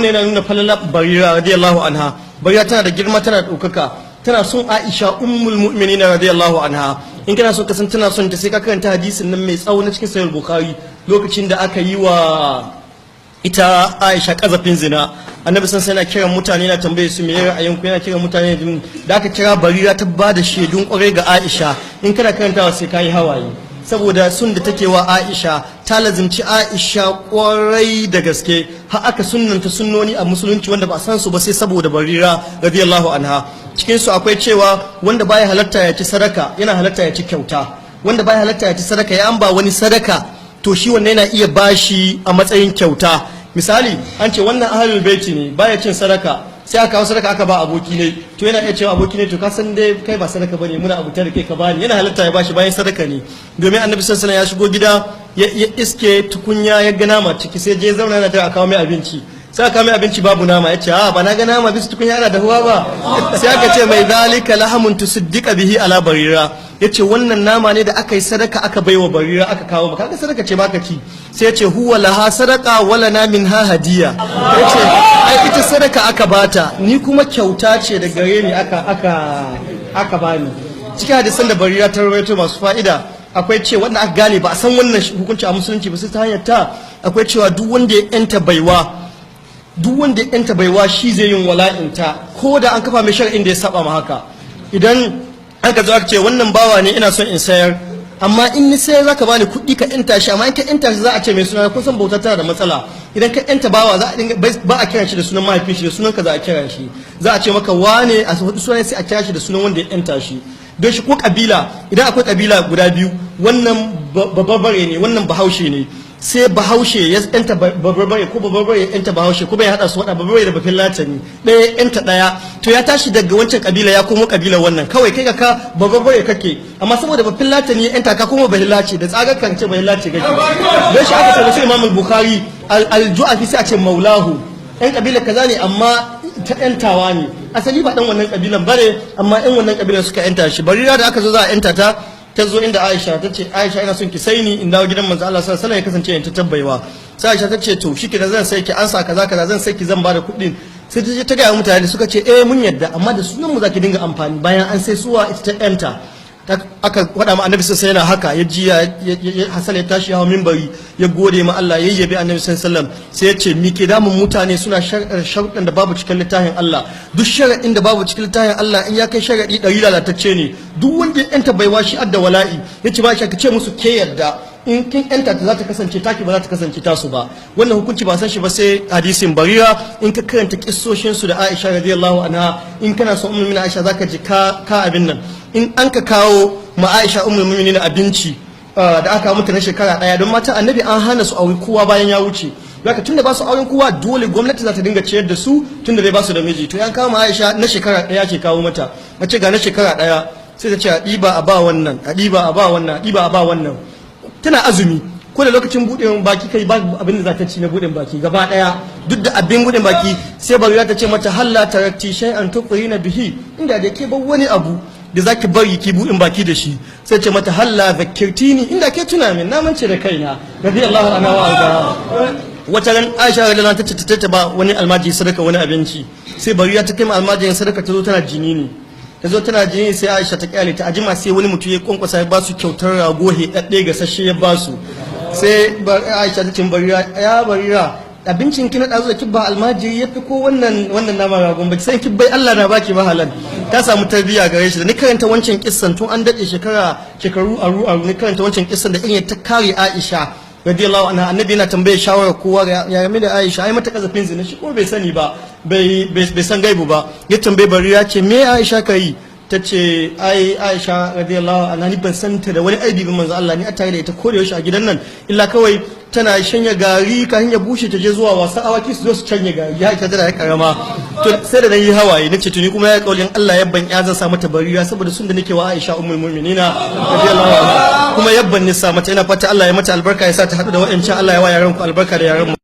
wannan yana nuna falala barira radiyallahu anha. Barira tana da girma, tana da ɗaukaka, tana son Aisha ummul mu'minin radiyallahu anha. In kana so ka san tana son ta sai ka karanta hadisin nan mai tsawo na cikin sahih bukhari lokacin da aka yi wa ita Aisha kazafin zina. Annabi san yana kiran mutane na tambaye su me ra'ayin ku, yana kiran mutane da aka kira barira ta bada shaidun kwarai ga Aisha. In kana karantawa sai kai hawaye saboda sun da take wa Aisha, ta lazimci Aisha kwarai da gaske har aka sunnanta sunnoni a musulunci wanda ba san su ba sai saboda barira radiyallahu anha. Cikin su akwai cewa wanda baya halatta ya ci sadaka yana halatta ya ci kyauta, wanda baya halatta ya ci sadaka ya an ba wani sadaka to shi wannan yana iya bashi a matsayin kyauta. Misali an ce wannan ahlul baiti ne baya cin sadaka, sai aka kawo sadaka aka ba aboki ne, to yana iya cewa aboki ne to ka san dai kai ba sadaka bane muna abuta da kai ka bani, yana halatta ya bashi bayan sadaka ne. Domin annabi sallallahu alaihi wasallam ya shigo gida ya iske tukunya ya ga nama ciki sai je zauna yana ta kawo mai abinci, sai aka mai abinci babu nama, ya ce a ba na ga nama bisa tukunya ana dahuwa ba, sai aka ce mai zalika lahamun tusaddiqa bihi ala barira, yace wannan nama ne da aka yi sadaka aka baiwa barira aka kawo maka, kaga sadaka ce baka ci, sai yace huwa laha sadaqa wala na minha hadiya, yace ai ita sadaka aka bata ni kuma kyauta ce da gare ni aka bani. Cikin hadisan da barira ta rawaito masu fa'ida akwai ce wanda aka gane ba a san wannan hukunci a musulunci ba sai ta hanyar ta, akwai cewa duk wanda ya yanta baiwa shi zai yin wala'inta ko da an kafa mai shar'in da ya saba ma haka. Idan aka zo aka ce wannan bawa ne ina son in sayar, amma in ni sayar zaka bani kuɗi ka yanta shi, amma in ka yanta shi za a ce mai suna, kun san bauta tana da matsala. Idan ka yanta bawa za a dinga ba a kiran shi da sunan mahaifin shi, da sunan ka za a kira shi, za a ce maka wane a hudu sunan sai a kira shi da sunan wanda ya yanta shi. Don shi ko kabila, idan akwai kabila guda biyu, wannan babarbare ne wannan bahaushe ne, sai bahaushe ya yanta babarbare ko babarbare ya yanta bahaushe ko bai hada su wada babarbare da bafin latani ɗaya yanta ɗaya, to ya tashi daga wancan kabila ya komo kabila wannan, kawai kai ka babarbare kake amma saboda bafin latani ya yanta ka komo bafin lace da tsagar kan ce bafin lace kake. Don shi aka ce Imam Bukhari al-Ju'afi sai a ce maulahu, yan kabila kaza ne amma ta yantawa ne, asali ba dan wannan kabilan bare amma yan wannan kabilan suka yanta shi. Barira da aka zo za a yanta ta zo inda Aisha ta ce Aisha ina son ki sai ni in dawo gidan manzo Allah sallallahu alaihi wasallam ya kasance in ta tabbaiwa. Sai Aisha ta ce to shike da zan sai ki ansa kaza kaza zan sai ki zan bada kuɗin. Sai ta je ta ga mutane suka ce mun yadda amma da sunan mu zaki dinga amfani bayan an sai suwa ita ta yanta. Aka faɗa ma annabi sai yana haka ya ji Hassan ya tashi hawa minbari ya gode ma Allah ya yabi annabi sallallahu alaihi wasallam, sai ya ce mi ke damun mutane suna sharuɗan da babu cikin littafin Allah, duk sharaɗin da babu cikin littafin Allah in ya kai sharaɗi 100 lalatacce ne, duk wanda yanta bai washi adda wala'i, yace ba shi ka ce musu ke yadda in kin yanta ta za ta kasance taki ba za ta kasance tasu ba. Wannan hukunci ba san shi ba sai hadisin barira. In ka karanta kissoshin su da Aisha radiyallahu anha, in kana son ummu mina Aisha zaka ji ka abin nan. In an ka kawo ma Aisha ummul mu'minin abinci da aka mutu na shekara daya, don mata annabi an hana su aure kowa bayan ya wuce, zaka tunda ba su auren kowa dole gwamnati za ta dinga ciyar da su tunda dai ba su da miji. To yan kawo ma Aisha na shekara daya ke kawo mata, mace ga na shekara daya sai ta ce a ɗiba a ba wannan, a ɗiba a ba wannan, a ɗiba a ba wannan. Tana azumi ko da lokacin buɗin baki kai ba abin da za ta ci na buɗin baki gaba ɗaya, duk da abin buɗin baki sai barira ta ce mata halla tarakti shay'an tuqrina bihi, inda da ke bar wani abu da zaki bari ki buɗin baki da shi, sai ce mata halla zakirtini, inda ke tuna min na mance da kaina radiyallahu anha wa arda. Wata ran Aisha radiyallahu anha ta ce ba wani almaji sadaka wani abinci, sai barira ta kai ma almajirin sadaka ta zo tana jini ne, sai Aisha ta kyale ta ajima, sai wani mutum ya kwankwasa ya ba su kyautar rago heɗaɗɗe ga sashe ya ba su, sai Aisha ta ce barira abincin kina ɗazu da kibba almajiri ya fi ko wannan nama ragon baki sai kibbai Allah na baki mahalan. Ta samu tarbiyya gare shi da ni karanta wancan kissan tun an daɗe shekaru aru ni karanta wancan kissan da in ta kare Aisha radiyallahu anha. Annabi yana tambaye shawara kowa ya game da Aisha, ai mata kazafin zina, shi ko bai sani ba, bai san gaibu ba. Ya tambaye barira ce me Aisha kai, ta ce ai Aisha radiyallahu anha ni ban san ta da wani aibi ba manzo Allah, ni a tare da ita ko da yaushe a gidan nan illa kawai tana shanya gari kafin ya bushe ta je zuwa wasan awaki su zo su canye gari, ya ita tana karama. To sai da nan yi hawaye nace tuni kuma ya kaulin Allah yabban ya zan sa mata barira saboda sun da nake wa Aisha ummul mu'minina radiyallahu anha, kuma yabban ni sa mata, ina fata Allah ya mata albarka ya sa ta hadu da wayancan, Allah ya wa yaran ku albarka da yaran mu.